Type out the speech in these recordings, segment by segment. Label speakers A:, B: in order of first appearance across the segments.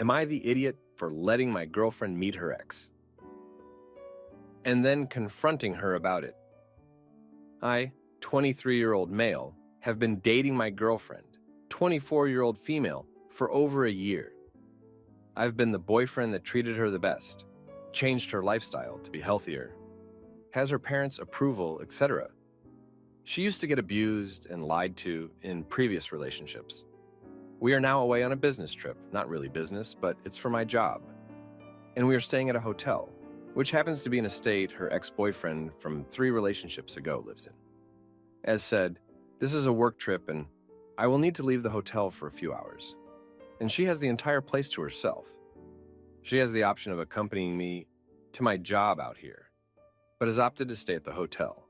A: Am I the idiot for letting my girlfriend meet her ex? And then confronting her about it. I, 23-year-old male, have been dating my girlfriend, 24-year-old female, for over a year. I've been the boyfriend that treated her the best, changed her lifestyle to be healthier, has her parents' approval, etc. She used to get abused and lied to in previous relationships. We are now away on a business trip, not really business, but it's for my job. And we are staying at a hotel, which happens to be an estate her ex-boyfriend from 3 relationships ago lives in. As said, this is a work trip and I will need to leave the hotel for a few hours. And she has the entire place to herself. She has the option of accompanying me to my job out here, but has opted to stay at the hotel.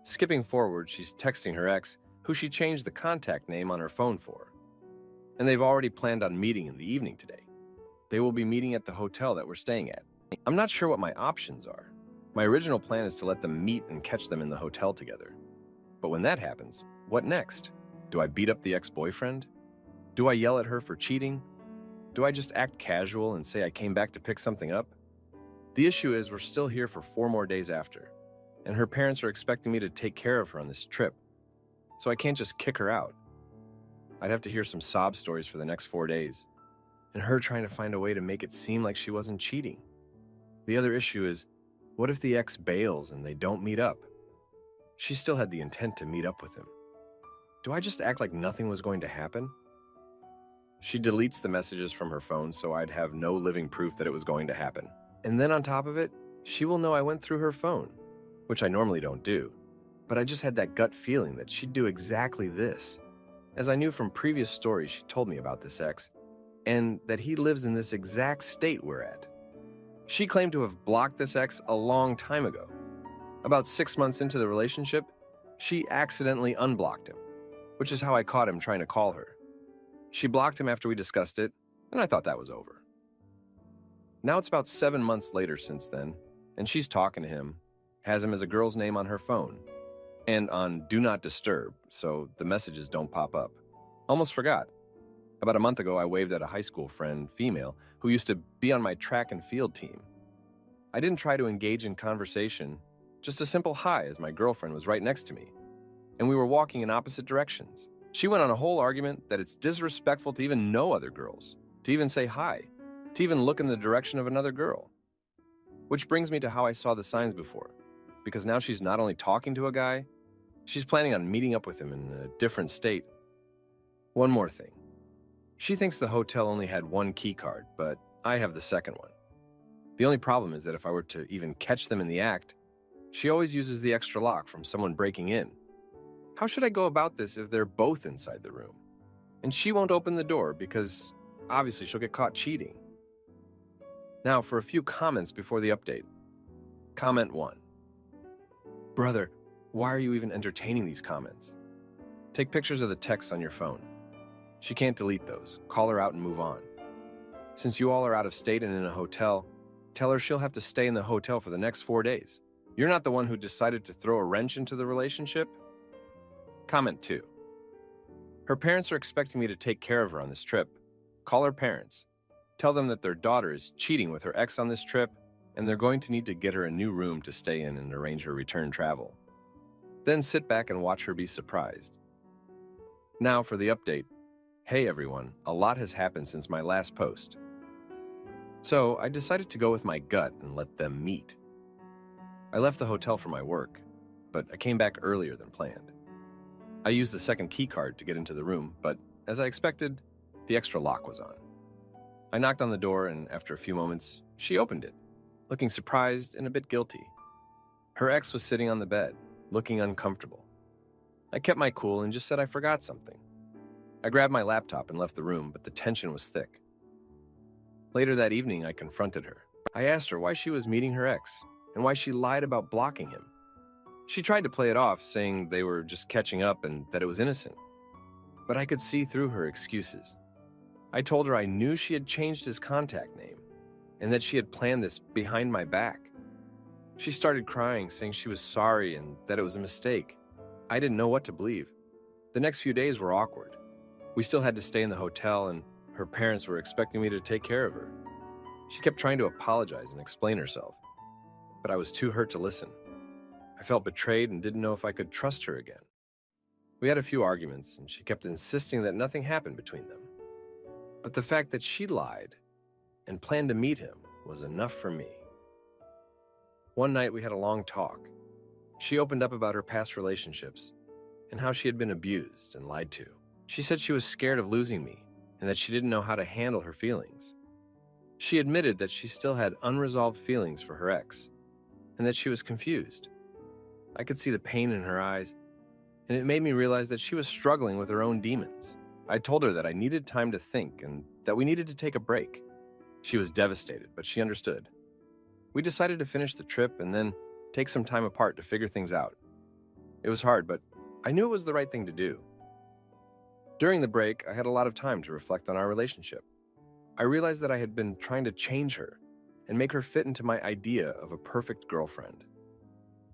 A: Skipping forward, she's texting her ex, who she changed the contact name on her phone for. And they've already planned on meeting in the evening today. They will be meeting at the hotel that we're staying at. I'm not sure what my options are. My original plan is to let them meet and catch them in the hotel together. But when that happens, what next? Do I beat up the ex-boyfriend? Do I yell at her for cheating? Do I just act casual and say I came back to pick something up? The issue is we're still here for 4 more days after, and her parents are expecting me to take care of her on this trip, so I can't just kick her out. I'd have to hear some sob stories for the next 4 days, and her trying to find a way to make it seem like she wasn't cheating. The other issue is, what if the ex bails and they don't meet up? She still had the intent to meet up with him. Do I just act like nothing was going to happen? She deletes the messages from her phone so I'd have no living proof that it was going to happen. And then on top of it, she will know I went through her phone, which I normally don't do. But I just had that gut feeling that she'd do exactly this, as I knew from previous stories she told me about this ex, and that he lives in this exact state we're at. She claimed to have blocked this ex a long time ago. About 6 months into the relationship, she accidentally unblocked him, which is how I caught him trying to call her. She blocked him after we discussed it, and I thought that was over. Now it's about 7 months later since then, and she's talking to him, has him as a girl's name on her phone, and on Do Not Disturb, so the messages don't pop up. Almost forgot. About a month ago, I waved at a high school friend, female, who used to be on my track and field team. I didn't try to engage in conversation, just a simple hi as my girlfriend was right next to me, and we were walking in opposite directions. She went on a whole argument that it's disrespectful to even know other girls, to even say hi, to even look in the direction of another girl. Which brings me to how I saw the signs before, because now she's not only talking to a guy, she's planning on meeting up with him in a different state. One more thing. She thinks the hotel only had 1 key card, but I have the second one. The only problem is that if I were to even catch them in the act, she always uses the extra lock from someone breaking in. How should I go about this if they're both inside the room? And she won't open the door because obviously she'll get caught cheating. Now for a few comments before the update. Comment 1. Brother, why are you even entertaining these comments? Take pictures of the texts on your phone. She can't delete those. Call her out and move on. Since you all are out of state and in a hotel, tell her she'll have to stay in the hotel for the next 4 days. You're not the one who decided to throw a wrench into the relationship. Comment 2. Her parents are expecting me to take care of her on this trip. Call her parents. Tell them that their daughter is cheating with her ex on this trip, and they're going to need to get her a new room to stay in and arrange her return travel. Then sit back and watch her be surprised. Now for the update. Hey everyone, a lot has happened since my last post. So I decided to go with my gut and let them meet. I left the hotel for my work, but I came back earlier than planned. I used the second key card to get into the room, but as I expected, the extra lock was on. I knocked on the door, and after a few moments, she opened it, looking surprised and a bit guilty. Her ex was sitting on the bed, looking uncomfortable. I kept my cool and just said I forgot something. I grabbed my laptop and left the room, but the tension was thick. Later that evening, I confronted her. I asked her why she was meeting her ex, and why she lied about blocking him. She tried to play it off, saying they were just catching up and that it was innocent. But I could see through her excuses. I told her I knew she had changed his contact name, and that she had planned this behind my back. She started crying, saying she was sorry and that it was a mistake. I didn't know what to believe. The next few days were awkward. We still had to stay in the hotel, and her parents were expecting me to take care of her. She kept trying to apologize and explain herself, but I was too hurt to listen. I felt betrayed and didn't know if I could trust her again. We had a few arguments, and she kept insisting that nothing happened between them. But the fact that she lied and planned to meet him was enough for me. One night we had a long talk. She opened up about her past relationships and how she had been abused and lied to. She said she was scared of losing me and that she didn't know how to handle her feelings. She admitted that she still had unresolved feelings for her ex and that she was confused. I could see the pain in her eyes, and it made me realize that she was struggling with her own demons. I told her that I needed time to think and that we needed to take a break. She was devastated, but she understood. We decided to finish the trip and then take some time apart to figure things out. It was hard, but I knew it was the right thing to do. During the break, I had a lot of time to reflect on our relationship. I realized that I had been trying to change her and make her fit into my idea of a perfect girlfriend.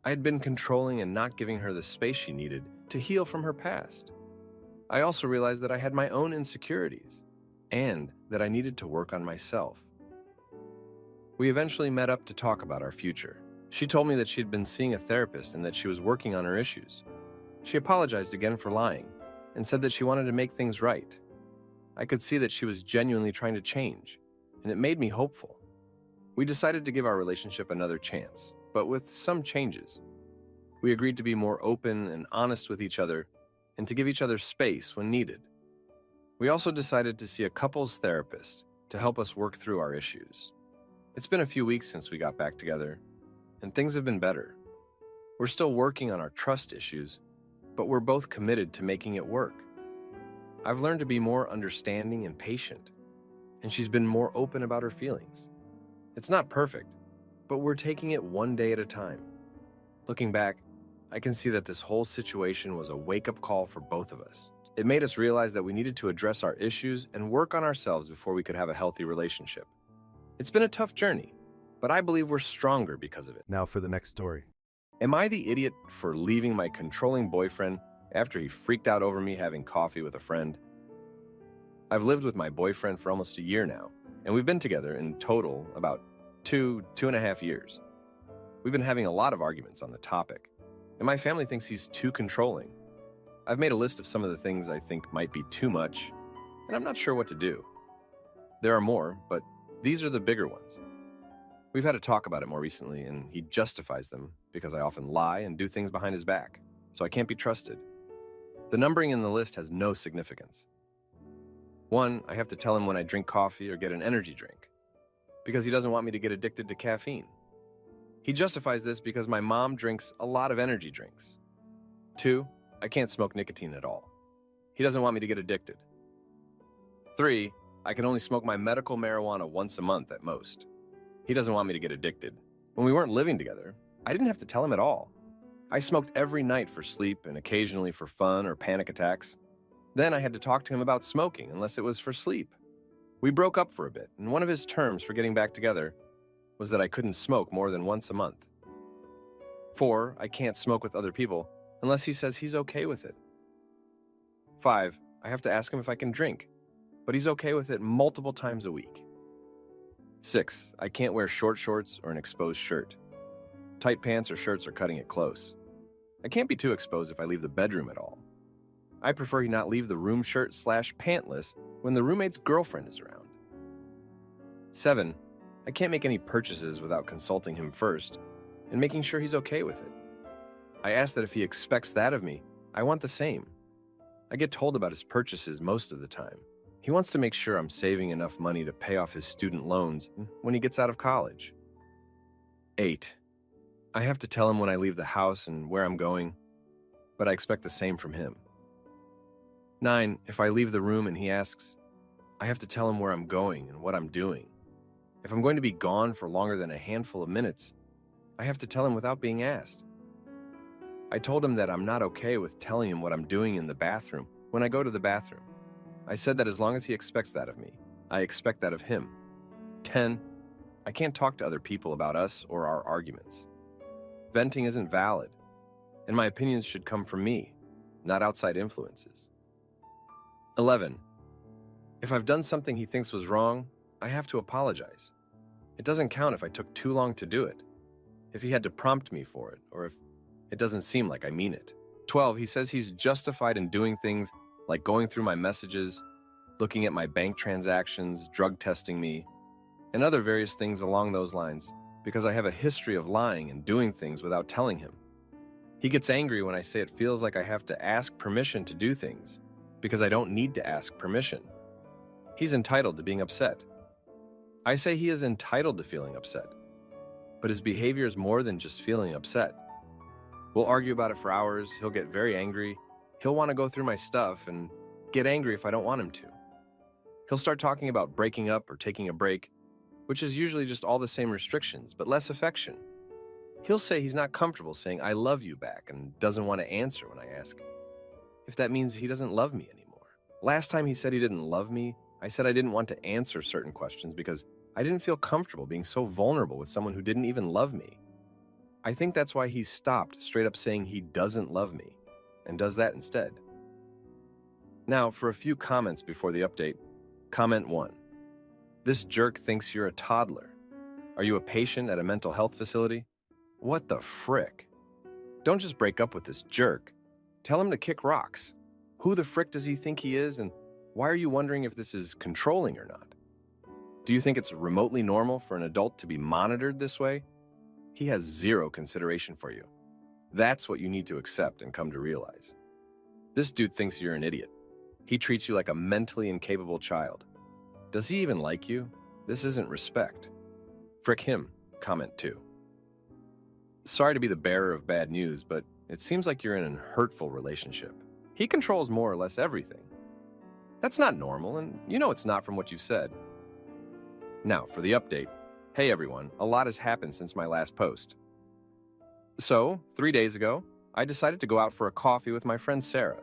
A: I had been controlling and not giving her the space she needed to heal from her past. I also realized that I had my own insecurities and that I needed to work on myself. We eventually met up to talk about our future. She told me that she had been seeing a therapist and that she was working on her issues. She apologized again for lying and said that she wanted to make things right. I could see that she was genuinely trying to change, and it made me hopeful. We decided to give our relationship another chance, but with some changes. We agreed to be more open and honest with each other and to give each other space when needed. We also decided to see a couples therapist to help us work through our issues. It's been a few weeks since we got back together, and things have been better. We're still working on our trust issues, but we're both committed to making it work. I've learned to be more understanding and patient, and she's been more open about her feelings. It's not perfect, but we're taking it one day at a time. Looking back, I can see that this whole situation was a wake-up call for both of us. It made us realize that we needed to address our issues and work on ourselves before we could have a healthy relationship. It's been a tough journey, but I believe we're stronger because of it.
B: Now for the next story.
A: Am I the idiot for leaving my controlling boyfriend after he freaked out over me having coffee with a friend? I've lived with my boyfriend for almost a year now, and we've been together in total about 2.5 years. We've been having a lot of arguments on the topic, and my family thinks he's too controlling. I've made a list of some of the things I think might be too much, and I'm not sure what to do. There are more, but these are the bigger ones. We've had a talk about it more recently, and he justifies them because I often lie and do things behind his back, so I can't be trusted. The numbering in the list has no significance. 1, I have to tell him when I drink coffee or get an energy drink, because he doesn't want me to get addicted to caffeine. He justifies this because my mom drinks a lot of energy drinks. 2, I can't smoke nicotine at all. He doesn't want me to get addicted. 3, I can only smoke my medical marijuana once a month at most. He doesn't want me to get addicted. When we weren't living together, I didn't have to tell him at all. I smoked every night for sleep and occasionally for fun or panic attacks. Then I had to talk to him about smoking unless it was for sleep. We broke up for a bit, and one of his terms for getting back together was that I couldn't smoke more than once a month. 4, I can't smoke with other people unless he says he's okay with it. 5, I have to ask him if I can drink, but he's okay with it multiple times a week. 6, I can't wear short shorts or an exposed shirt. Tight pants or shirts are cutting it close. I can't be too exposed if I leave the bedroom at all. I prefer he not leave the room shirt/pantless when the roommate's girlfriend is around. 7, I can't make any purchases without consulting him first and making sure he's okay with it. I ask that if he expects that of me, I want the same. I get told about his purchases most of the time. He wants to make sure I'm saving enough money to pay off his student loans when he gets out of college. 8, I have to tell him when I leave the house and where I'm going, but I expect the same from him. 9, if I leave the room and he asks, I have to tell him where I'm going and what I'm doing. If I'm going to be gone for longer than a handful of minutes, I have to tell him without being asked. I told him that I'm not okay with telling him what I'm doing in the bathroom when I go to the bathroom. I said that as long as he expects that of me, I expect that of him. 10, I can't talk to other people about us or our arguments. Venting isn't valid, and my opinions should come from me, not outside influences. 11, If I've done something he thinks was wrong, I have to apologize. It doesn't count if I took too long to do it, if he had to prompt me for it, or if it doesn't seem like I mean it. 12, he says he's justified in doing things like going through my messages, looking at my bank transactions, drug testing me, and other various things along those lines, because I have a history of lying and doing things without telling him. He gets angry when I say it feels like I have to ask permission to do things, because I don't need to ask permission. He's entitled to being upset. I say he is entitled to feeling upset, but his behavior is more than just feeling upset. We'll argue about it for hours, he'll get very angry, he'll want to go through my stuff and get angry if I don't want him to. He'll start talking about breaking up or taking a break, which is usually just all the same restrictions, but less affection. He'll say he's not comfortable saying I love you back and doesn't want to answer when I ask if that means he doesn't love me anymore. Last time he said he didn't love me, I said I didn't want to answer certain questions because I didn't feel comfortable being so vulnerable with someone who didn't even love me. I think that's why he stopped straight up saying he doesn't love me and does that instead. Now, for a few comments before the update. Comment 1. This jerk thinks you're a toddler. Are you a patient at a mental health facility? What the frick? Don't just break up with this jerk. Tell him to kick rocks. Who the frick does he think he is, and why are you wondering if this is controlling or not? Do you think it's remotely normal for an adult to be monitored this way? He has zero consideration for you. That's what you need to accept and come to realize. This dude thinks you're an idiot. He treats you like a mentally incapable child. Does he even like you? This isn't respect. Frick him. Comment 2. Sorry to be the bearer of bad news, but it seems like you're in a hurtful relationship. He controls more or less everything. That's not normal, and you know it's not from what you've said. Now, for the update. Hey everyone, a lot has happened since my last post. So, 3 days ago, I decided to go out for a coffee with my friend Sarah.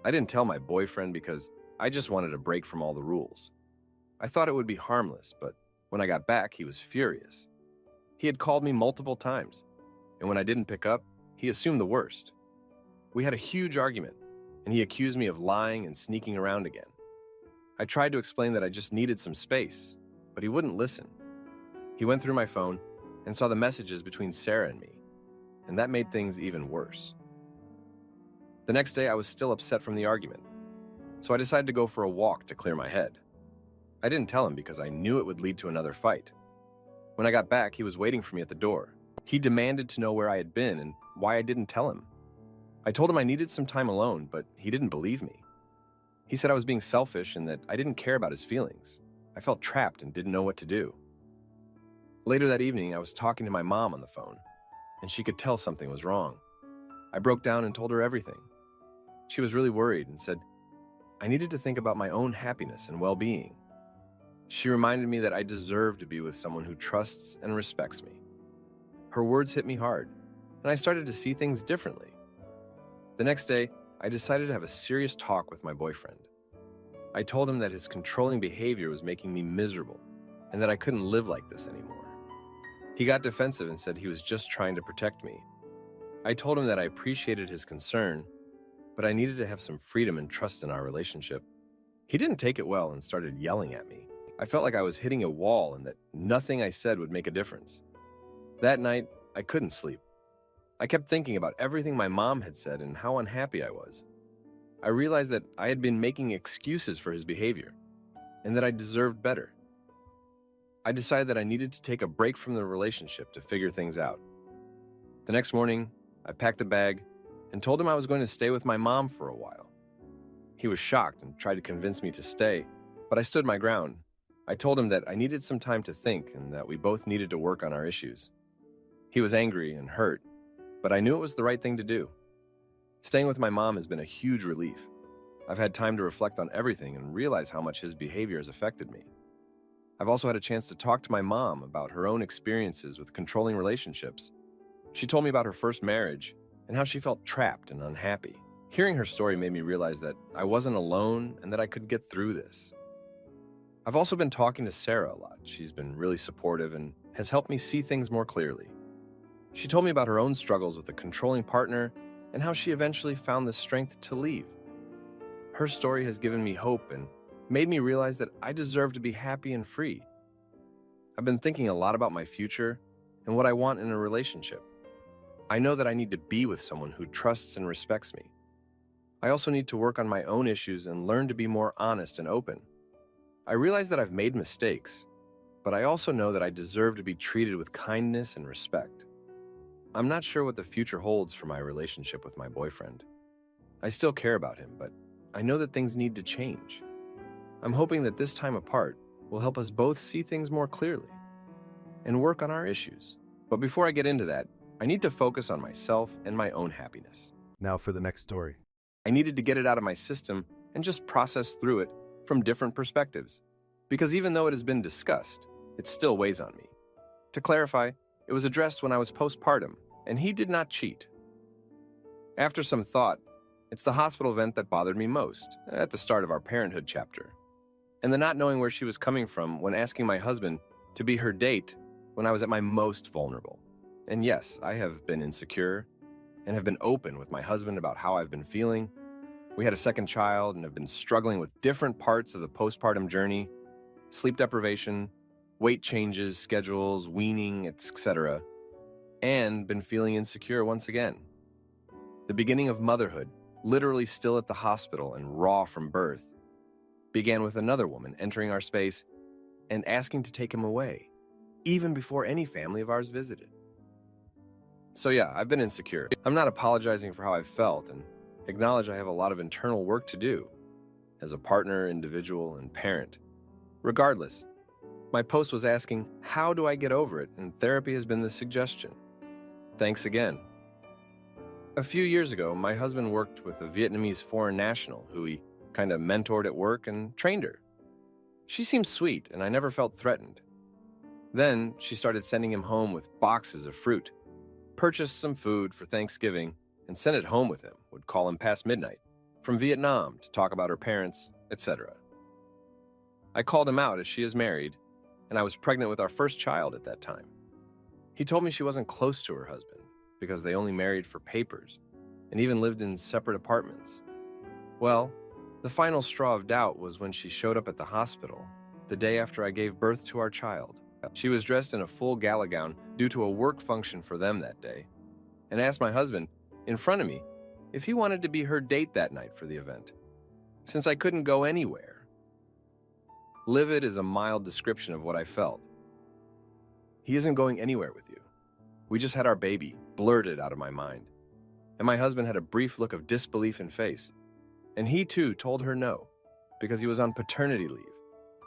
A: I didn't tell my boyfriend because I just wanted a break from all the rules. I thought it would be harmless, but when I got back, he was furious. He had called me multiple times, and when I didn't pick up, he assumed the worst. We had a huge argument, and he accused me of lying and sneaking around again. I tried to explain that I just needed some space, but he wouldn't listen. He went through my phone and saw the messages between Sarah and me, and that made things even worse. The next day, I was still upset from the argument, so I decided to go for a walk to clear my head. I didn't tell him because I knew it would lead to another fight. When I got back, he was waiting for me at the door. He demanded to know where I had been and why I didn't tell him. I told him I needed some time alone, but he didn't believe me. He said I was being selfish and that I didn't care about his feelings. I felt trapped and didn't know what to do. Later that evening, I was talking to my mom on the phone, and she could tell something was wrong. I broke down and told her everything. She was really worried and said I needed to think about my own happiness and well-being. She reminded me that I deserve to be with someone who trusts and respects me. Her words hit me hard, and I started to see things differently. The next day, I decided to have a serious talk with my boyfriend. I told him that his controlling behavior was making me miserable and that I couldn't live like this anymore. He got defensive and said he was just trying to protect me. I told him that I appreciated his concern, but I needed to have some freedom and trust in our relationship. He didn't take it well and started yelling at me. I felt like I was hitting a wall and that nothing I said would make a difference. That night, I couldn't sleep. I kept thinking about everything my mom had said and how unhappy I was. I realized that I had been making excuses for his behavior and that I deserved better. I decided that I needed to take a break from the relationship to figure things out. The next morning, I packed a bag and told him I was going to stay with my mom for a while. He was shocked and tried to convince me to stay, but I stood my ground. I told him that I needed some time to think and that we both needed to work on our issues. He was angry and hurt, but I knew it was the right thing to do. Staying with my mom has been a huge relief. I've had time to reflect on everything and realize how much his behavior has affected me. I've also had a chance to talk to my mom about her own experiences with controlling relationships. She told me about her first marriage and how she felt trapped and unhappy. Hearing her story made me realize that I wasn't alone and that I could get through this. I've also been talking to Sarah a lot. She's been really supportive and has helped me see things more clearly. She told me about her own struggles with a controlling partner and how she eventually found the strength to leave. Her story has given me hope and made me realize that I deserve to be happy and free. I've been thinking a lot about my future and what I want in a relationship. I know that I need to be with someone who trusts and respects me. I also need to work on my own issues and learn to be more honest and open. I realize that I've made mistakes, but I also know that I deserve to be treated with kindness and respect. I'm not sure what the future holds for my relationship with my boyfriend. I still care about him, but I know that things need to change. I'm hoping that this time apart will help us both see things more clearly and work on our issues. But before I get into that, I need to focus on myself and my own happiness.
B: Now for the next story.
A: I needed to get it out of my system and just process through it from different perspectives. Because even though it has been discussed, it still weighs on me. To clarify, it was addressed when I was postpartum, and he did not cheat. After some thought, it's the hospital event that bothered me most, at the start of our parenthood chapter. And the not knowing where she was coming from when asking my husband to be her date when I was at my most vulnerable. And yes, I have been insecure and have been open with my husband about how I've been feeling. We had a second child and have been struggling with different parts of the postpartum journey, sleep deprivation, weight changes, schedules, weaning, etc., and been feeling insecure once again. The beginning of motherhood, literally still at the hospital and raw from birth, began with another woman entering our space and asking to take him away, even before any family of ours visited. So yeah, I've been insecure. I'm not apologizing for how I've felt and acknowledge I have a lot of internal work to do as a partner, individual, and parent. Regardless, my post was asking, how do I get over it? And therapy has been the suggestion. Thanks again. A few years ago, my husband worked with a Vietnamese foreign national who he kind of mentored at work and trained her. She seemed sweet, and I never felt threatened. Then she started sending him home with boxes of fruit, purchased some food for Thanksgiving, and sent it home with him, would call him past midnight, from Vietnam to talk about her parents, etc. I called him out as she is married, and I was pregnant with our first child at that time. He told me she wasn't close to her husband because they only married for papers and even lived in separate apartments. Well, the final straw of doubt was when she showed up at the hospital the day after I gave birth to our child. She was dressed in a full gala gown due to a work function for them that day, and asked my husband, in front of me, if he wanted to be her date that night for the event, since I couldn't go anywhere. Livid is a mild description of what I felt. He isn't going anywhere with you. We just had our baby, blurted out of my mind. And my husband had a brief look of disbelief in face. And he too told her no, because he was on paternity leave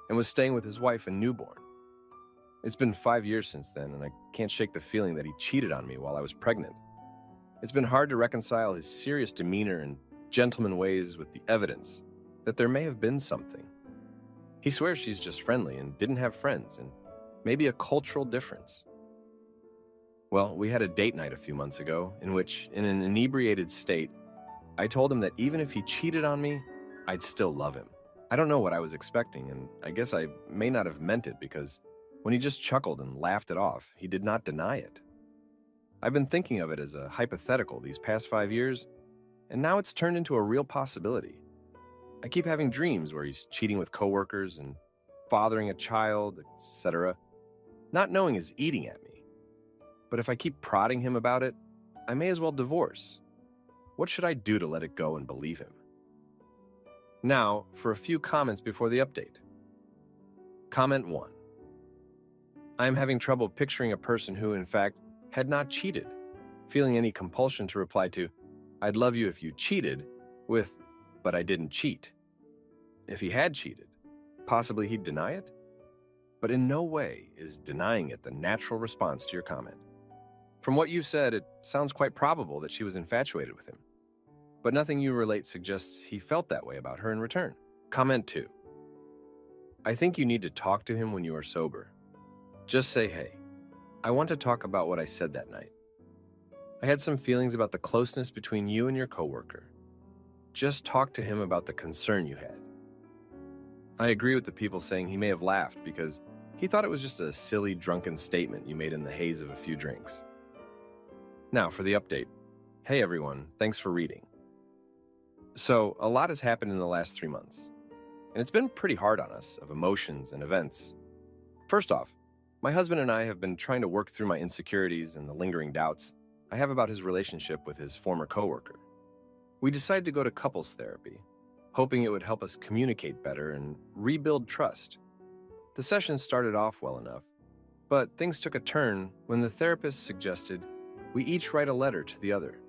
A: and was staying with his wife and newborn. It's been 5 years since then, and I can't shake the feeling that he cheated on me while I was pregnant. It's been hard to reconcile his serious demeanor and gentleman ways with the evidence that there may have been something. He swears she's just friendly and didn't have friends, and maybe a cultural difference. Well, we had a date night a few months ago in which, in an inebriated state, I told him that even if he cheated on me, I'd still love him. I don't know what I was expecting, and I guess I may not have meant it because when he just chuckled and laughed it off, he did not deny it. I've been thinking of it as a hypothetical these past 5 years, and now it's turned into a real possibility. I keep having dreams where he's cheating with coworkers and fathering a child, etc. Not knowing is eating at me. But if I keep prodding him about it, I may as well divorce. What should I do to let it go and believe him? Now, for a few comments before the update. Comment 1. I am having trouble picturing a person who, in fact, had not cheated, feeling any compulsion to reply to, I'd love you if you cheated, with, but I didn't cheat. If he had cheated, possibly he'd deny it? But in no way is denying it the natural response to your comment. From what you've said, it sounds quite probable that she was infatuated with him. But nothing you relate suggests he felt that way about her in return. Comment 2. I think you need to talk to him when you are sober. Just say, hey, I want to talk about what I said that night. I had some feelings about the closeness between you and your coworker. Just talk to him about the concern you had. I agree with the people saying he may have laughed because he thought it was just a silly, drunken statement you made in the haze of a few drinks. Now for the update. Hey everyone, thanks for reading. So, a lot has happened in the last 3 months. and it's been pretty hard on us of emotions and events. First off, my husband and I have been trying to work through my insecurities and the lingering doubts I have about his relationship with his former coworker. We decided to go to couples therapy, hoping it would help us communicate better and rebuild trust. The session started off well enough, but things took a turn when the therapist suggested we each write a letter to the other,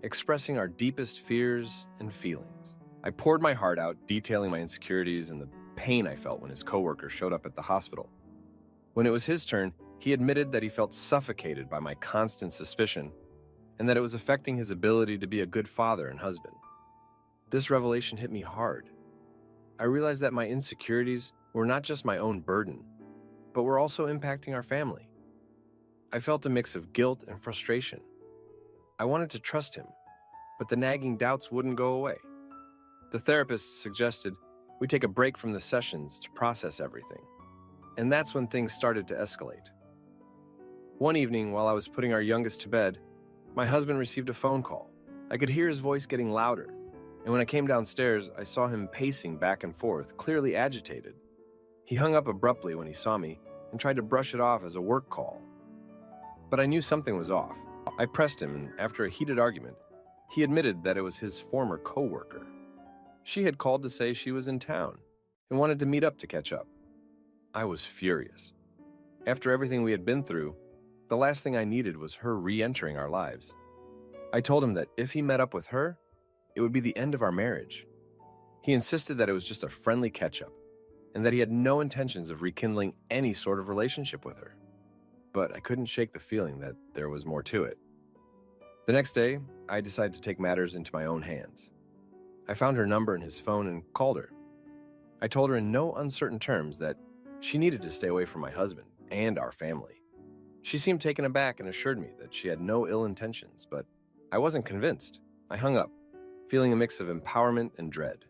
A: expressing our deepest fears and feelings. I poured my heart out, detailing my insecurities and the pain I felt when his coworker showed up at the hospital. When it was his turn, he admitted that he felt suffocated by my constant suspicion and that it was affecting his ability to be a good father and husband. This revelation hit me hard. I realized that my insecurities were not just my own burden, but were also impacting our family. I felt a mix of guilt and frustration. I wanted to trust him, but the nagging doubts wouldn't go away. The therapist suggested we take a break from the sessions to process everything, and that's when things started to escalate. One evening, while I was putting our youngest to bed, my husband received a phone call. I could hear his voice getting louder, and when I came downstairs, I saw him pacing back and forth, clearly agitated. He hung up abruptly when he saw me and tried to brush it off as a work call. But I knew something was off. I pressed him, and after a heated argument, he admitted that it was his former coworker. She had called to say she was in town and wanted to meet up to catch up. I was furious. After everything we had been through, the last thing I needed was her re-entering our lives. I told him that if he met up with her, it would be the end of our marriage. He insisted that it was just a friendly catch-up and that he had no intentions of rekindling any sort of relationship with her. But I couldn't shake the feeling that there was more to it. The next day, I decided to take matters into my own hands. I found her number in his phone and called her. I told her in no uncertain terms that she needed to stay away from my husband and our family. She seemed taken aback and assured me that she had no ill intentions, but I wasn't convinced. I hung up, feeling a mix of empowerment and dread.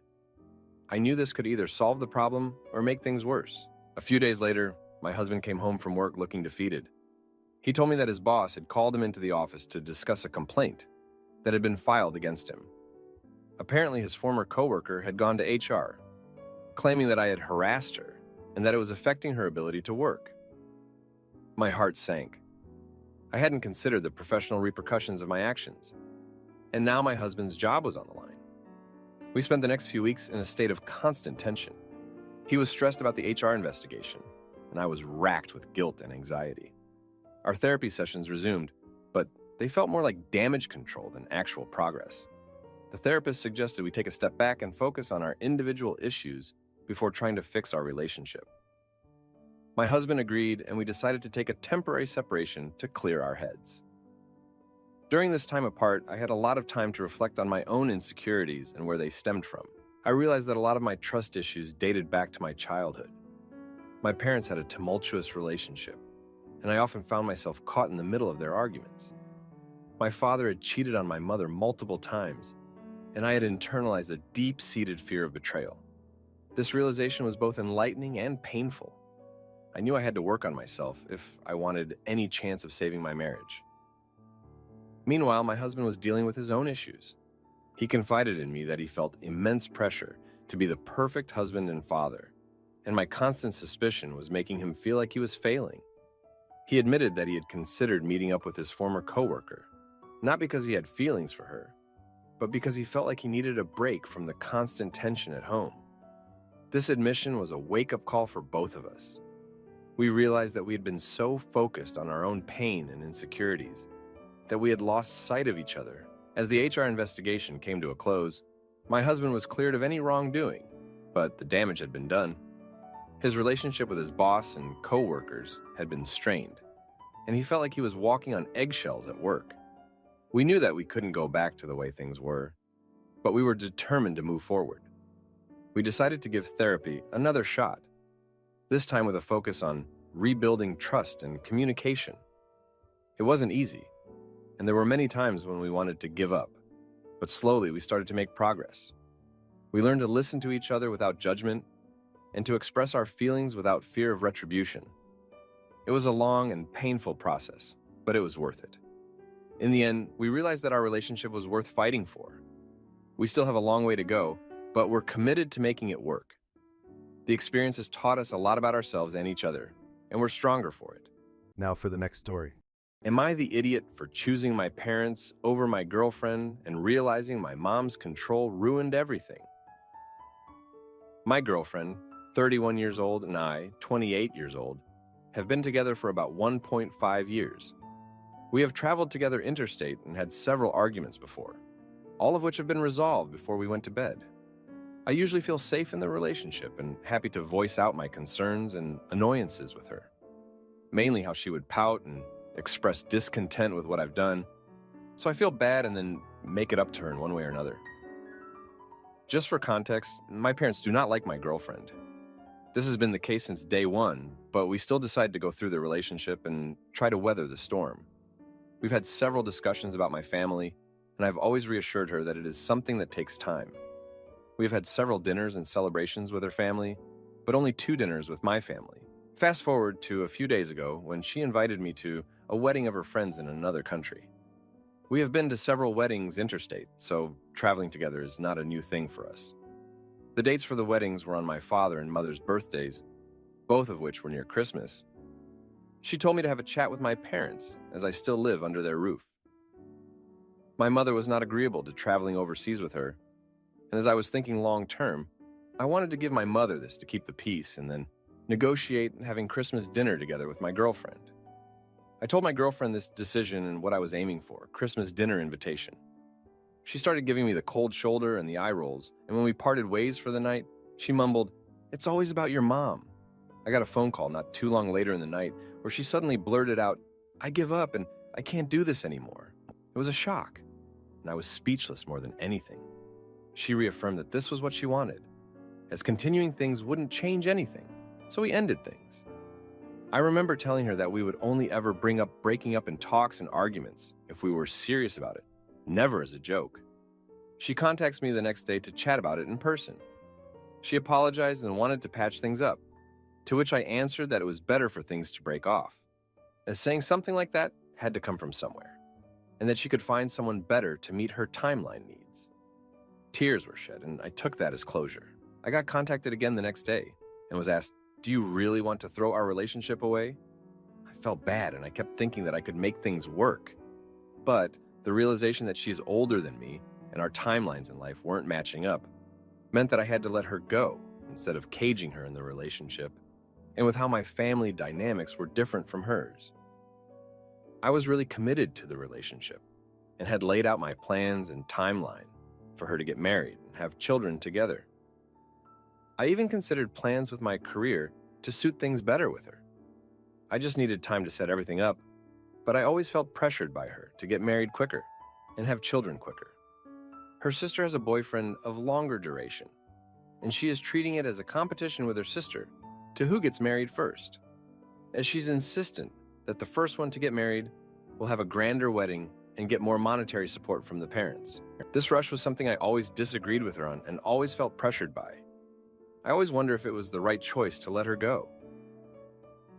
A: I knew this could either solve the problem or make things worse. A few days later, my husband came home from work looking defeated. He told me that his boss had called him into the office to discuss a complaint that had been filed against him. Apparently, his former coworker had gone to HR, claiming that I had harassed her and that it was affecting her ability to work. My heart sank. I hadn't considered the professional repercussions of my actions, and now my husband's job was on the line. We spent the next few weeks in a state of constant tension. He was stressed about the HR investigation, and I was racked with guilt and anxiety. Our therapy sessions resumed, but they felt more like damage control than actual progress. The therapist suggested we take a step back and focus on our individual issues before trying to fix our relationship. My husband agreed, and we decided to take a temporary separation to clear our heads. During this time apart, I had a lot of time to reflect on my own insecurities and where they stemmed from. I realized that a lot of my trust issues dated back to my childhood. My parents had a tumultuous relationship, and I often found myself caught in the middle of their arguments. My father had cheated on my mother multiple times, and I had internalized a deep-seated fear of betrayal. This realization was both enlightening and painful. I knew I had to work on myself if I wanted any chance of saving my marriage. Meanwhile, my husband was dealing with his own issues. He confided in me that he felt immense pressure to be the perfect husband and father, and my constant suspicion was making him feel like he was failing. He admitted that he had considered meeting up with his former coworker, not because he had feelings for her, but because he felt like he needed a break from the constant tension at home. This admission was a wake-up call for both of us. We realized that we had been so focused on our own pain and insecurities that we had lost sight of each other. As the HR investigation came to a close, my husband was cleared of any wrongdoing, but the damage had been done. His relationship with his boss and co-workers had been strained, and he felt like he was walking on eggshells at work. We knew that we couldn't go back to the way things were, but we were determined to move forward. We decided to give therapy another shot, this time with a focus on rebuilding trust and communication. It wasn't easy, and there were many times when we wanted to give up, but slowly we started to make progress. We learned to listen to each other without judgment and to express our feelings without fear of retribution. It was a long and painful process, but it was worth it. In the end, we realized that our relationship was worth fighting for. We still have a long way to go, but we're committed to making it work. The experience has taught us a lot about ourselves and each other, and we're stronger for it.
B: Now for the next story.
A: Am I the idiot for choosing my parents over my girlfriend and realizing my mom's control ruined everything? My girlfriend, 31 years old, and I, 28 years old, have been together for about 1.5 years. We have traveled together interstate and had several arguments before, all of which have been resolved before we went to bed. I usually feel safe in the relationship and happy to voice out my concerns and annoyances with her. Mainly how she would pout and express discontent with what I've done, so I feel bad and then make it up to her in one way or another. Just for context, my parents do not like my girlfriend. This has been the case since day one, but we still decided to go through the relationship and try to weather the storm. We've had several discussions about my family, and I've always reassured her that it is something that takes time. We have had several dinners and celebrations with her family, but only 2 dinners with my family. Fast forward to a few days ago when she invited me to a wedding of her friends in another country. We have been to several weddings interstate, so traveling together is not a new thing for us. The dates for the weddings were on my father and mother's birthdays, both of which were near Christmas. She told me to have a chat with my parents, as I still live under their roof. My mother was not agreeable to traveling overseas with her, and as I was thinking long term, I wanted to give my mother this to keep the peace and then negotiate having Christmas dinner together with my girlfriend. I told my girlfriend this decision and what I was aiming for, Christmas dinner invitation. She started giving me the cold shoulder and the eye rolls, and when we parted ways for the night, she mumbled, "It's always about your mom." I got a phone call not too long later in the night where she suddenly blurted out, "I give up and I can't do this anymore." It was a shock, and I was speechless more than anything. She reaffirmed that this was what she wanted, as continuing things wouldn't change anything, so we ended things. I remember telling her that we would only ever bring up breaking up in talks and arguments if we were serious about it, never as a joke. She contacts me the next day to chat about it in person. She apologized and wanted to patch things up, to which I answered that it was better for things to break off, as saying something like that had to come from somewhere, and that she could find someone better to meet her timeline needs. Tears were shed, and I took that as closure. I got contacted again the next day and was asked, "Do you really want to throw our relationship away?" I felt bad, and I kept thinking that I could make things work. But the realization that she's older than me and our timelines in life weren't matching up meant that I had to let her go instead of caging her in the relationship, and with how my family dynamics were different from hers. I was really committed to the relationship and had laid out my plans and timeline for her to get married and have children together. I even considered plans with my career to suit things better with her. I just needed time to set everything up, but I always felt pressured by her to get married quicker and have children quicker. Her sister has a boyfriend of longer duration, and she is treating it as a competition with her sister to who gets married first, as she's insistent that the first one to get married will have a grander wedding and get more monetary support from the parents. This rush was something I always disagreed with her on and always felt pressured by. I always wonder if it was the right choice to let her go.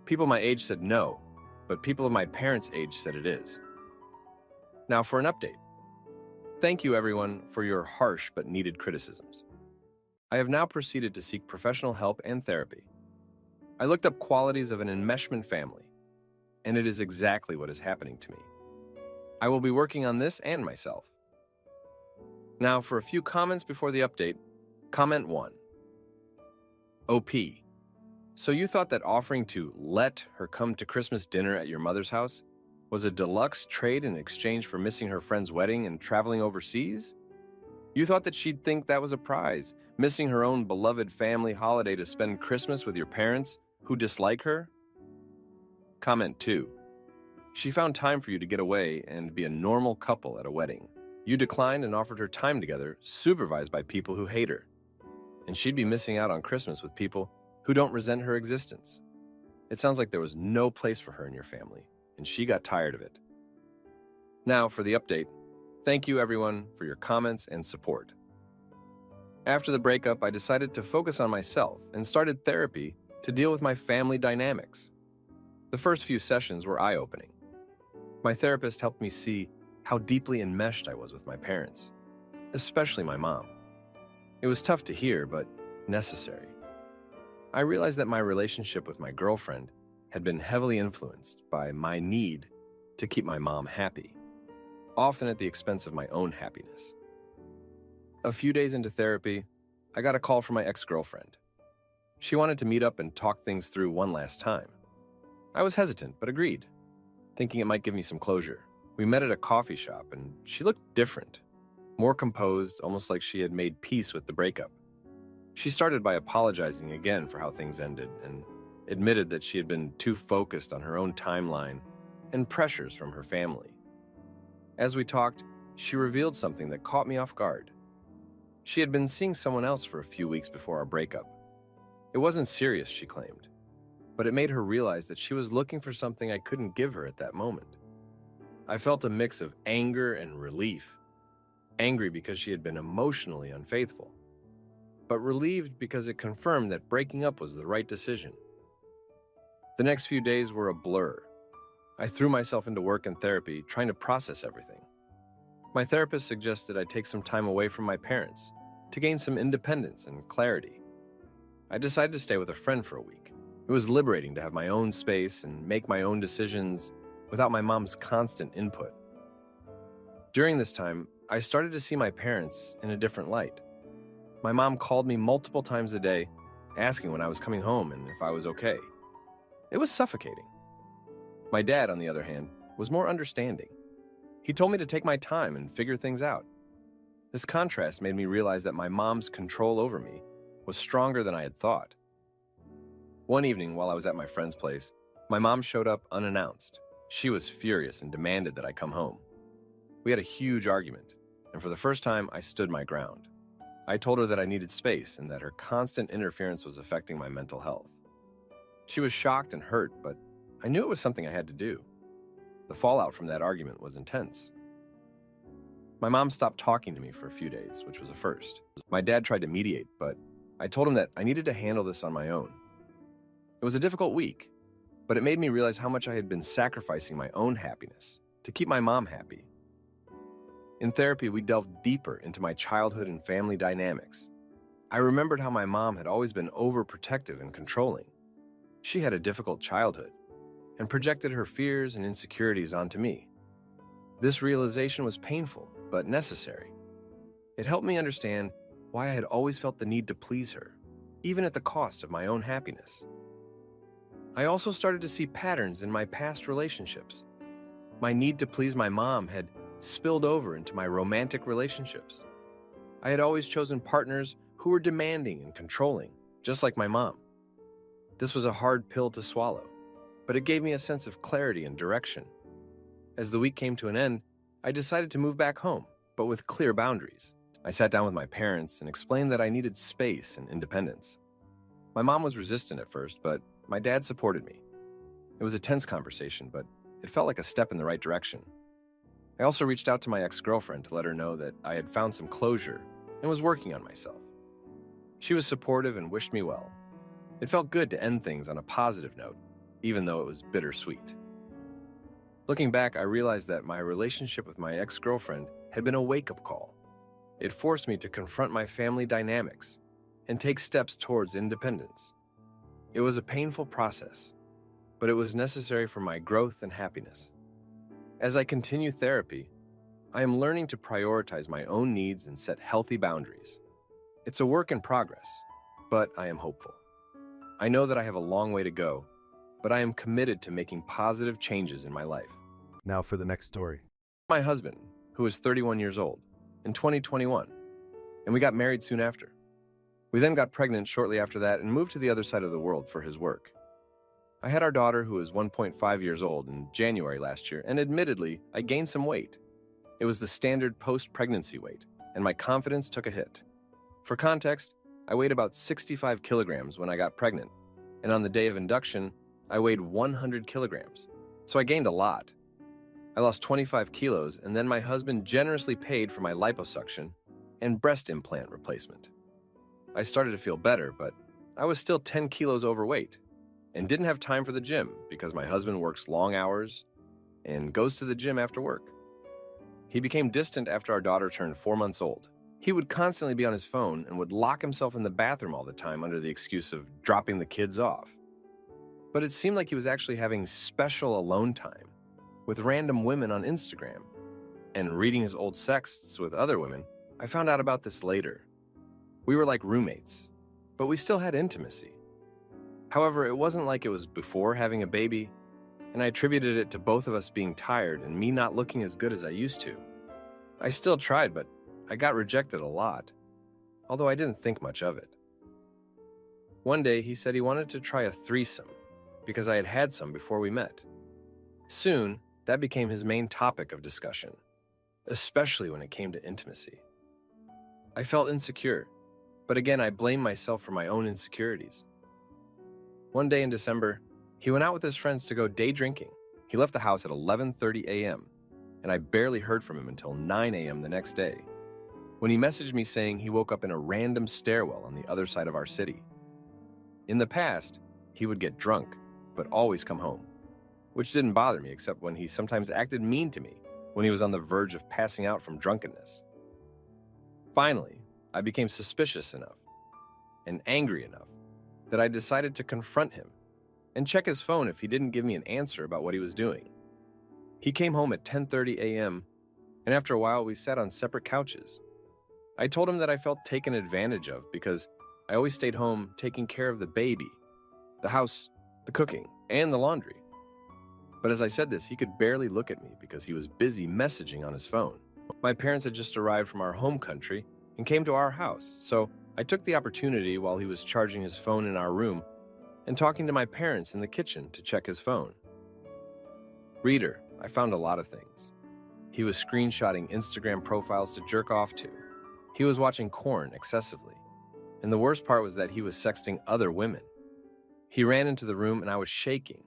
A: People my age said no, but people of my parents' age said it is. Now for an update. Thank you everyone for your harsh but needed criticisms. I have now proceeded to seek professional help and therapy. I looked up qualities of an enmeshment family, and it is exactly what is happening to me. I will be working on this and myself. Now for a few comments before the update. Comment 1. OP. So you thought that offering to let her come to Christmas dinner at your mother's house was a deluxe trade in exchange for missing her friend's wedding and traveling overseas? You thought that she'd think that was a prize, missing her own beloved family holiday to spend Christmas with your parents who dislike her? Comment 2. She found time for you to get away and be a normal couple at a wedding. You declined and offered her time together, supervised by people who hate her. And she'd be missing out on Christmas with people who don't resent her existence. It sounds like there was no place for her in your family, and she got tired of it. Now for the update. Thank you everyone for your comments and support. After the breakup, I decided to focus on myself and started therapy to deal with my family dynamics. The first few sessions were eye-opening. My therapist helped me see how deeply enmeshed I was with my parents, especially my mom. It was tough to hear, but necessary. I realized that my relationship with my girlfriend had been heavily influenced by my need to keep my mom happy, often at the expense of my own happiness. A few days into therapy, I got a call from my ex-girlfriend. She wanted to meet up and talk things through one last time. I was hesitant, but agreed, thinking it might give me some closure. We met at a coffee shop, and she looked different, more composed, almost like she had made peace with the breakup. She started by apologizing again for how things ended and admitted that she had been too focused on her own timeline and pressures from her family. As we talked, she revealed something that caught me off guard. She had been seeing someone else for a few weeks before our breakup. It wasn't serious, she claimed, but it made her realize that she was looking for something I couldn't give her at that moment. I felt a mix of anger and relief. Angry because she had been emotionally unfaithful, but relieved because it confirmed that breaking up was the right decision. The next few days were a blur. I threw myself into work and therapy, trying to process everything. My therapist suggested I take some time away from my parents to gain some independence and clarity. I decided to stay with a friend for a week. It was liberating to have my own space and make my own decisions without my mom's constant input. During this time, I started to see my parents in a different light. My mom called me multiple times a day, asking when I was coming home and if I was okay. It was suffocating. My dad, on the other hand, was more understanding. He told me to take my time and figure things out. This contrast made me realize that my mom's control over me was stronger than I had thought. One evening, while I was at my friend's place, my mom showed up unannounced. She was furious and demanded that I come home. We had a huge argument, and for the first time, I stood my ground. I told her that I needed space and that her constant interference was affecting my mental health. She was shocked and hurt, but I knew it was something I had to do. The fallout from that argument was intense. My mom stopped talking to me for a few days, which was a first. My dad tried to mediate, but I told him that I needed to handle this on my own. It was a difficult week, but it made me realize how much I had been sacrificing my own happiness to keep my mom happy. In therapy, we delved deeper into my childhood and family dynamics. I remembered how my mom had always been overprotective and controlling. She had a difficult childhood and projected her fears and insecurities onto me. This realization was painful, but necessary. It helped me understand why I had always felt the need to please her, even at the cost of my own happiness. I also started to see patterns in my past relationships. My need to please my mom had spilled over into my romantic relationships. I had always chosen partners who were demanding and controlling, just like my mom. This was a hard pill to swallow, but it gave me a sense of clarity and direction. As the week came to an end, I decided to move back home, but with clear boundaries. I sat down with my parents and explained that I needed space and independence. My mom was resistant at first, but my dad supported me. It was a tense conversation, but it felt like a step in the right direction. I also reached out to my ex-girlfriend to let her know that I had found some closure and was working on myself. She was supportive and wished me well. It felt good to end things on a positive note, even though it was bittersweet. Looking back, I realized that my relationship with my ex-girlfriend had been a wake-up call. It forced me to confront my family dynamics and take steps towards independence. It was a painful process, but it was necessary for my growth and happiness. As I continue therapy, I am learning to prioritize my own needs and set healthy boundaries. It's a work in progress, but I am hopeful. I know that I have a long way to go, but I am committed to making positive changes in my life.
B: Now for the next story.
A: My husband, who is 31 years old, in 2021, and we got married soon after. We then got pregnant shortly after that and moved to the other side of the world for his work. I had our daughter, who is 1.5 years old, in January last year, and admittedly, I gained some weight. It was the standard post-pregnancy weight, and my confidence took a hit. For context, I weighed about 65 kilograms when I got pregnant, and on the day of induction, I weighed 100 kilograms, so I gained a lot. I lost 25 kilos, and then my husband generously paid for my liposuction and breast implant replacement. I started to feel better, but I was still 10 kilos overweight and didn't have time for the gym because my husband works long hours and goes to the gym after work. He became distant after our daughter turned 4 months old. He would constantly be on his phone and would lock himself in the bathroom all the time under the excuse of dropping the kids off. But it seemed like he was actually having special alone time with random women on Instagram and reading his old sexts with other women. I found out about this later. We were like roommates, but we still had intimacy. However, it wasn't like it was before having a baby, and I attributed it to both of us being tired and me not looking as good as I used to. I still tried, but I got rejected a lot, although I didn't think much of it. One day, he said he wanted to try a threesome because I had had some before we met. Soon, that became his main topic of discussion, especially when it came to intimacy. I felt insecure, but again, I blamed myself for my own insecurities. One day in December, he went out with his friends to go day drinking. He left the house at 11:30 a.m., and I barely heard from him until 9 a.m. the next day, when he messaged me saying he woke up in a random stairwell on the other side of our city. In the past, he would get drunk, but always come home, which didn't bother me except when he sometimes acted mean to me when he was on the verge of passing out from drunkenness. Finally, I became suspicious enough and angry enough that I decided to confront him and check his phone if he didn't give me an answer about what he was doing. He came home at 10:30 a.m., and after a while, we sat on separate couches. I told him that I felt taken advantage of because I always stayed home taking care of the baby, the house, the cooking, and the laundry. But as I said this, he could barely look at me because he was busy messaging on his phone. My parents had just arrived from our home country and came to our house, so I took the opportunity while he was charging his phone in our room and talking to my parents in the kitchen to check his phone. Reader, I found a lot of things. He was screenshotting Instagram profiles to jerk off to. He was watching porn excessively. And the worst part was that he was sexting other women. He ran into the room and I was shaking.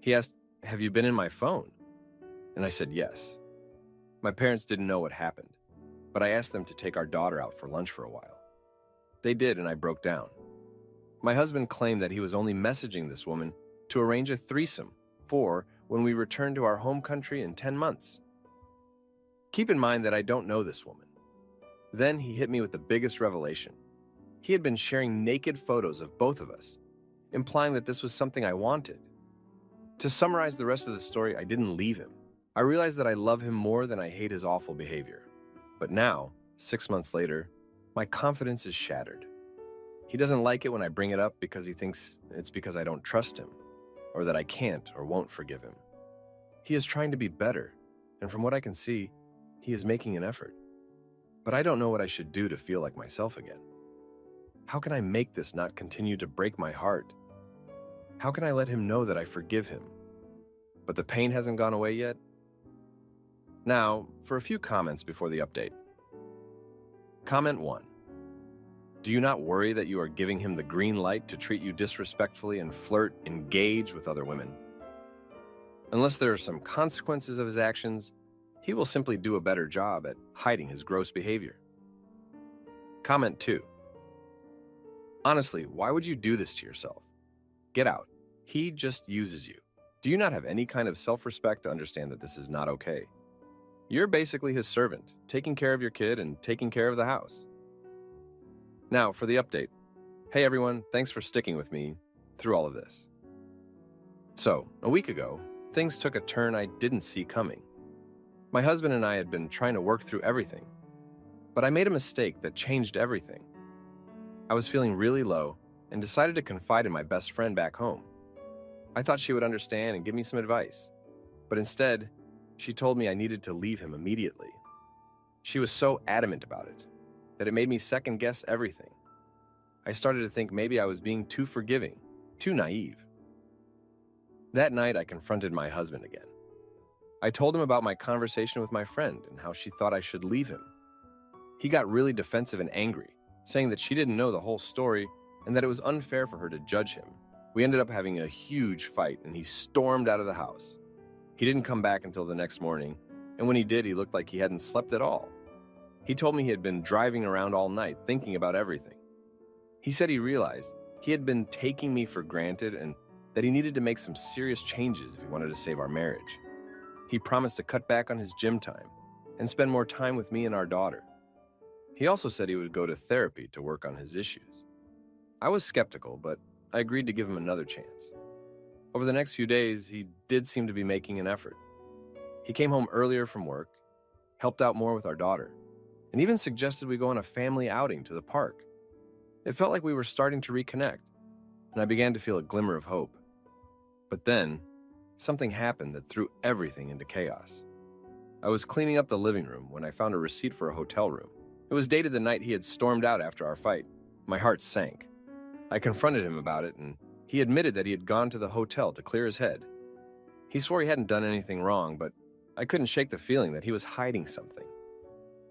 A: He asked, "Have you been in my phone?" And I said yes. My parents didn't know what happened, but I asked them to take our daughter out for lunch for a while. They did, and I broke down. My husband claimed that he was only messaging this woman to arrange a threesome for when we returned to our home country in 10 months. Keep in mind that I don't know this woman. Then he hit me with the biggest revelation. He had been sharing naked photos of both of us, implying that this was something I wanted. To summarize the rest of the story, I didn't leave him. I realized that I love him more than I hate his awful behavior. But now, 6 months later, my confidence is shattered. He doesn't like it when I bring it up because he thinks it's because I don't trust him, or that I can't or won't forgive him. He is trying to be better, and from what I can see, he is making an effort. But I don't know what I should do to feel like myself again. How can I make this not continue to break my heart? How can I let him know that I forgive him? But the pain hasn't gone away yet? Now, for a few comments before the update. Comment 1. Do you not worry that you are giving him the green light to treat you disrespectfully and engage with other women? Unless there are some consequences of his actions, he will simply do a better job at hiding his gross behavior. Comment 2. Honestly, why would you do this to yourself? Get out. He just uses you. Do you not have any kind of self-respect to understand that this is not okay? You're basically his servant, taking care of your kid and taking care of the house. Now, for the update. Hey everyone, thanks for sticking with me through all of this. So, a week ago, things took a turn I didn't see coming. My husband and I had been trying to work through everything, but I made a mistake that changed everything. I was feeling really low and decided to confide in my best friend back home. I thought she would understand and give me some advice, but instead, she told me I needed to leave him immediately. She was so adamant about it that it made me second-guess everything. I started to think maybe I was being too forgiving, too naive. That night, I confronted my husband again. I told him about my conversation with my friend and how she thought I should leave him. He got really defensive and angry, saying that she didn't know the whole story and that it was unfair for her to judge him. We ended up having a huge fight and he stormed out of the house. He didn't come back until the next morning, and when he did, he looked like he hadn't slept at all. He told me he had been driving around all night thinking about everything. He said he realized he had been taking me for granted and that he needed to make some serious changes if he wanted to save our marriage. He promised to cut back on his gym time and spend more time with me and our daughter. He also said he would go to therapy to work on his issues. I was skeptical, but I agreed to give him another chance. Over the next few days, he did seem to be making an effort. He came home earlier from work, helped out more with our daughter, and even suggested we go on a family outing to the park. It felt like we were starting to reconnect, and I began to feel a glimmer of hope. But then, something happened that threw everything into chaos. I was cleaning up the living room when I found a receipt for a hotel room. It was dated the night he had stormed out after our fight. My heart sank. I confronted him about it, and he admitted that he had gone to the hotel to clear his head. He swore he hadn't done anything wrong, but I couldn't shake the feeling that he was hiding something.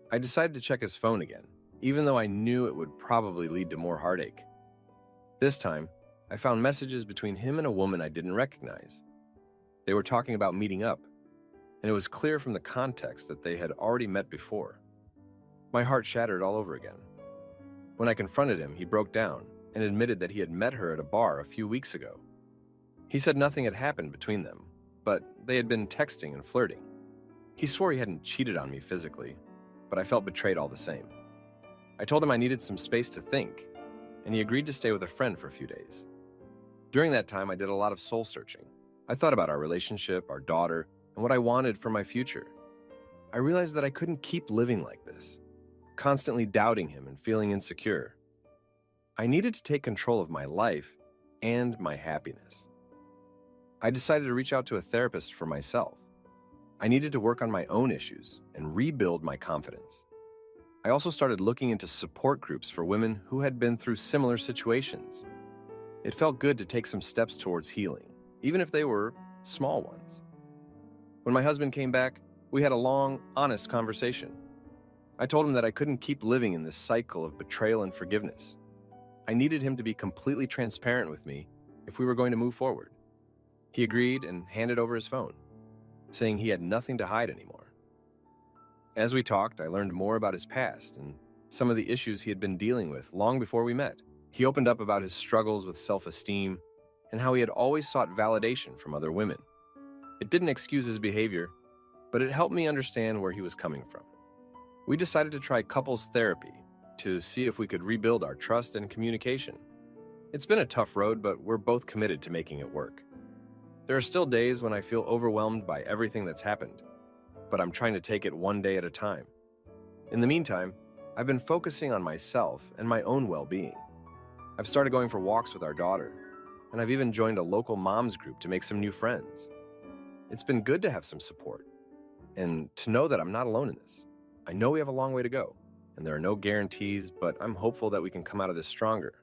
A: I decided to check his phone again, even though I knew it would probably lead to more heartache. This time, I found messages between him and a woman I didn't recognize. They were talking about meeting up, and it was clear from the context that they had already met before. My heart shattered all over again. When I confronted him, he broke down and admitted that he had met her at a bar a few weeks ago. He said nothing had happened between them, but they had been texting and flirting. He swore he hadn't cheated on me physically, but I felt betrayed all the same. I told him I needed some space to think, and he agreed to stay with a friend for a few days. During that time, I did a lot of soul searching. I thought about our relationship, our daughter, and what I wanted for my future. I realized that I couldn't keep living like this, constantly doubting him and feeling insecure. I needed to take control of my life and my happiness. I decided to reach out to a therapist for myself. I needed to work on my own issues and rebuild my confidence. I also started looking into support groups for women who had been through similar situations. It felt good to take some steps towards healing, even if they were small ones. When my husband came back, we had a long, honest conversation. I told him that I couldn't keep living in this cycle of betrayal and forgiveness. I needed him to be completely transparent with me if we were going to move forward. He agreed and handed over his phone, saying he had nothing to hide anymore. As we talked, I learned more about his past and some of the issues he had been dealing with long before we met. He opened up about his struggles with self-esteem and how he had always sought validation from other women. It didn't excuse his behavior, but it helped me understand where he was coming from. We decided to try couples therapy to see if we could rebuild our trust and communication. It's been a tough road, but we're both committed to making it work. There are still days when I feel overwhelmed by everything that's happened, but I'm trying to take it one day at a time. In the meantime, I've been focusing on myself and my own well-being. I've started going for walks with our daughter, and I've even joined a local moms group to make some new friends. It's been good to have some support, and to know that I'm not alone in this. I know we have a long way to go, and there are no guarantees, but I'm hopeful that we can come out of this stronger.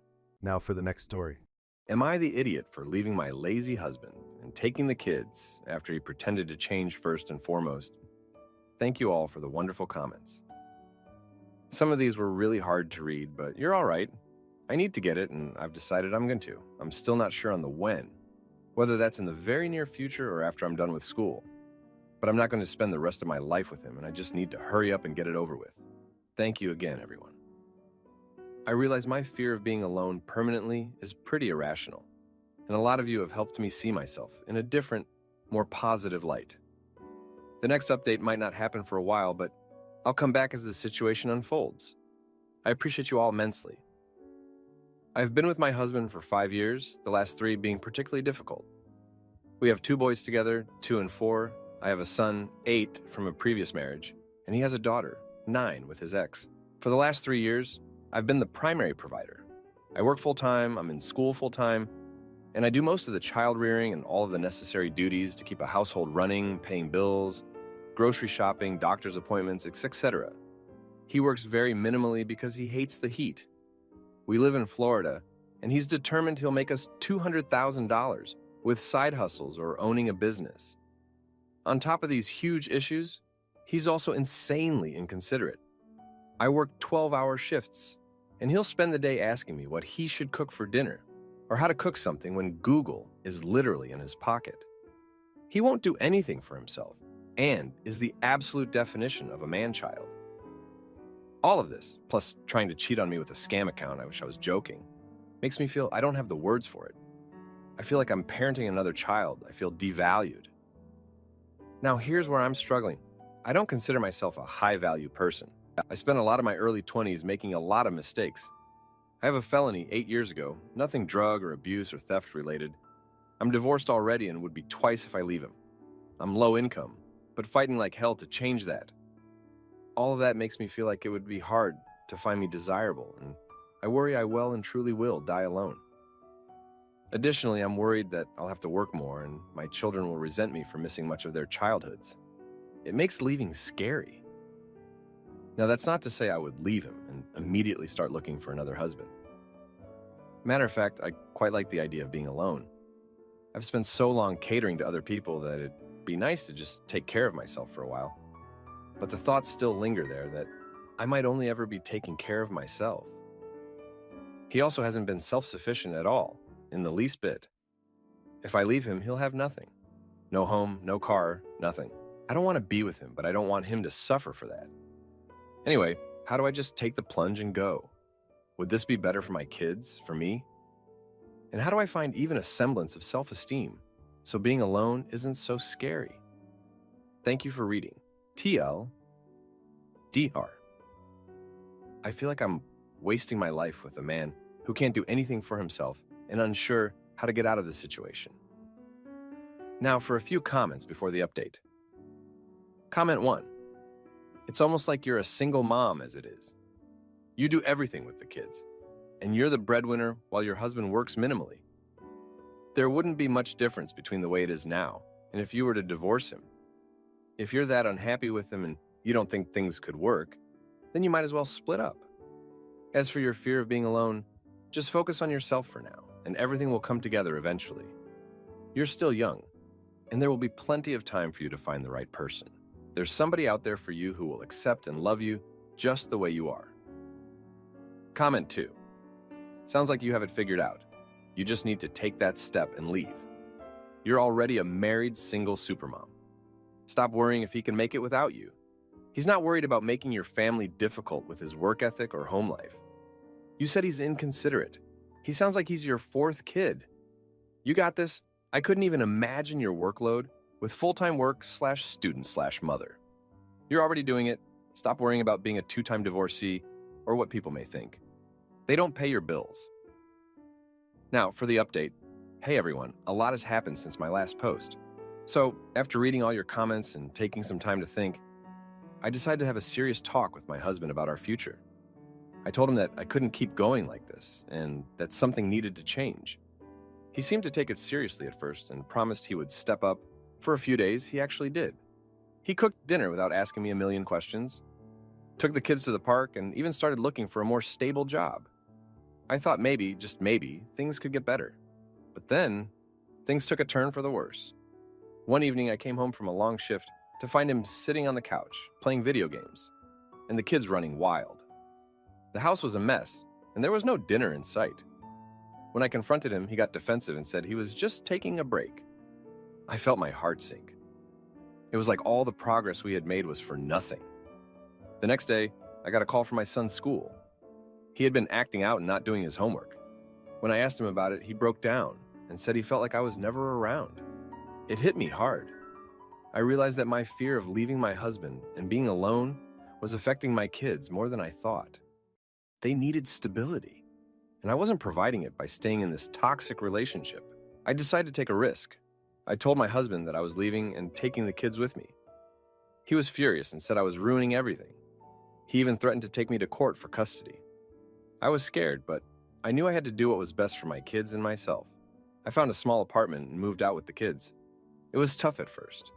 B: Now for the next story.
A: Am I the idiot for leaving my lazy husband and taking the kids after he pretended to change first and foremost? Thank you all for the wonderful comments. Some of these were really hard to read, but you're all right. I need to get it, and I've decided I'm going to. I'm still not sure on the when, whether that's in the very near future or after I'm done with school. But I'm not going to spend the rest of my life with him, and I just need to hurry up and get it over with. Thank you again, everyone. I realize my fear of being alone permanently is pretty irrational, and a lot of you have helped me see myself in a different, more positive light. The next update might not happen for a while, but I'll come back as the situation unfolds. I appreciate you all immensely. I've been with my husband for 5 years, the last 3 being particularly difficult. We have 2 boys together, 2 and 4. I have a son, 8, from a previous marriage, and he has a daughter, 9, with his ex. For the last 3 years, I've been the primary provider. I work full-time, I'm in school full-time, and I do most of the child rearing and all of the necessary duties to keep a household running, paying bills, grocery shopping, doctor's appointments, etc. He works very minimally because he hates the heat. We live in Florida, and he's determined he'll make us $200,000 with side hustles or owning a business. On top of these huge issues, he's also insanely inconsiderate. I work 12-hour shifts, and he'll spend the day asking me what he should cook for dinner or how to cook something when Google is literally in his pocket. He won't do anything for himself and is the absolute definition of a man-child. All of this, plus trying to cheat on me with a scam account, I wish I was joking, makes me feel I don't have the words for it. I feel like I'm parenting another child. I feel devalued. Now here's where I'm struggling. I don't consider myself a high-value person. I spent a lot of my early 20s making a lot of mistakes. I have a felony 8 years ago, nothing drug or abuse or theft related. I'm divorced already and would be twice if I leave him. I'm low income, but fighting like hell to change that. All of that makes me feel like it would be hard to find me desirable, and I worry I well and truly will die alone. Additionally, I'm worried that I'll have to work more and my children will resent me for missing much of their childhoods. It makes leaving scary. Now, that's not to say I would leave him and immediately start looking for another husband. Matter of fact, I quite like the idea of being alone. I've spent so long catering to other people that it'd be nice to just take care of myself for a while. But the thoughts still linger there that I might only ever be taking care of myself. He also hasn't been self-sufficient at all, in the least bit. If I leave him, he'll have nothing. No home, no car, nothing. I don't want to be with him, but I don't want him to suffer for that. Anyway, how do I just take the plunge and go? Would this be better for my kids, for me? And how do I find even a semblance of self-esteem so being alone isn't so scary? Thank you for reading. TL DR. I feel like I'm wasting my life with a man who can't do anything for himself and unsure how to get out of the situation. Now for a few comments before the update. Comment 1. It's almost like you're a single mom as it is. You do everything with the kids, and you're the breadwinner while your husband works minimally. There wouldn't be much difference between the way it is now and if you were to divorce him. If you're that unhappy with him and you don't think things could work, then you might as well split up. As for your fear of being alone, just focus on yourself for now, and everything will come together eventually. You're still young, and there will be plenty of time for you to find the right person. There's somebody out there for you who will accept and love you just the way you are. Comment 2. Sounds like you have it figured out. You just need to take that step and leave. You're already a married single supermom. Stop worrying if he can make it without you. He's not worried about making your family difficult with his work ethic or home life. You said he's inconsiderate. He sounds like he's your 4th kid. You got this. I couldn't even imagine your workload with full-time work/student/mother. You're already doing it. Stop worrying about being a 2-time divorcee or what people may think. They don't pay your bills. Now, for the update. Hey everyone, a lot has happened since my last post. So, after reading all your comments and taking some time to think, I decided to have a serious talk with my husband about our future. I told him that I couldn't keep going like this and that something needed to change. He seemed to take it seriously at first and promised he would step up. For a few days, he actually did. He cooked dinner without asking me a million questions, took the kids to the park, and even started looking for a more stable job. I thought maybe, just maybe, things could get better. But then, things took a turn for the worse. One evening, I came home from a long shift to find him sitting on the couch, playing video games, and the kids running wild. The house was a mess, and there was no dinner in sight. When I confronted him, he got defensive and said he was just taking a break. I felt my heart sink. It was like all the progress we had made was for nothing. The next day, I got a call from my son's school. He had been acting out and not doing his homework. When I asked him about it, he broke down and said he felt like I was never around. It hit me hard. I realized that my fear of leaving my husband and being alone was affecting my kids more than I thought. They needed stability, and I wasn't providing it by staying in this toxic relationship. I decided to take a risk. I told my husband that I was leaving and taking the kids with me. He was furious and said I was ruining everything. He even threatened to take me to court for custody. I was scared, but I knew I had to do what was best for my kids and myself. I found a small apartment and moved out with the kids. It was tough at first.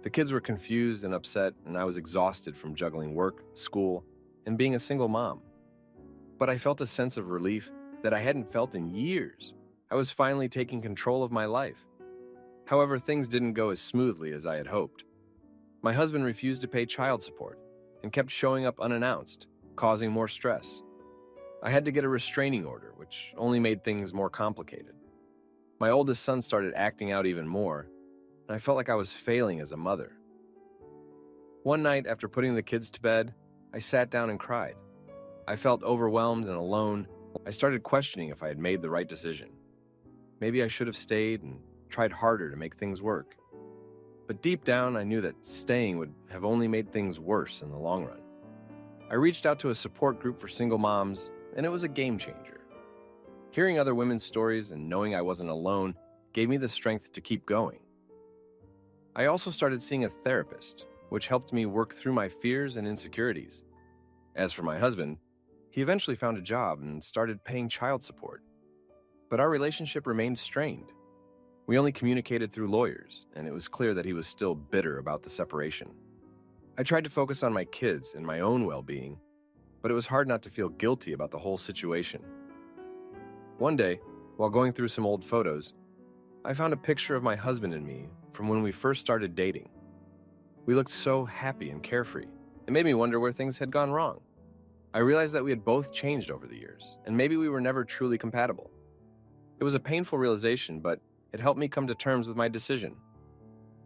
A: The kids were confused and upset, and I was exhausted from juggling work, school, and being a single mom. But I felt a sense of relief that I hadn't felt in years. I was finally taking control of my life. However, things didn't go as smoothly as I had hoped. My husband refused to pay child support and kept showing up unannounced, causing more stress. I had to get a restraining order, which only made things more complicated. My oldest son started acting out even more, and I felt like I was failing as a mother. One night, after putting the kids to bed, I sat down and cried. I felt overwhelmed and alone. I started questioning if I had made the right decision. Maybe I should have stayed and tried harder to make things work. But deep down, I knew that staying would have only made things worse in the long run. I reached out to a support group for single moms, and it was a game changer. Hearing other women's stories and knowing I wasn't alone gave me the strength to keep going. I also started seeing a therapist, which helped me work through my fears and insecurities. As for my husband, he eventually found a job and started paying child support. But our relationship remained strained. We only communicated through lawyers, and it was clear that he was still bitter about the separation. I tried to focus on my kids and my own well-being, but it was hard not to feel guilty about the whole situation. One day, while going through some old photos, I found a picture of my husband and me from when we first started dating. We looked so happy and carefree. It made me wonder where things had gone wrong. I realized that we had both changed over the years, and maybe we were never truly compatible. It was a painful realization, but it helped me come to terms with my decision.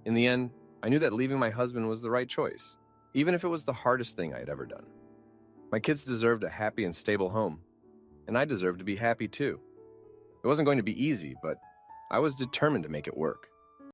A: In the end, I knew that leaving my husband was the right choice, even if it was the hardest thing I had ever done. My kids deserved a happy and stable home, and I deserved to be happy too. It wasn't going to be easy, but I was determined to make it work.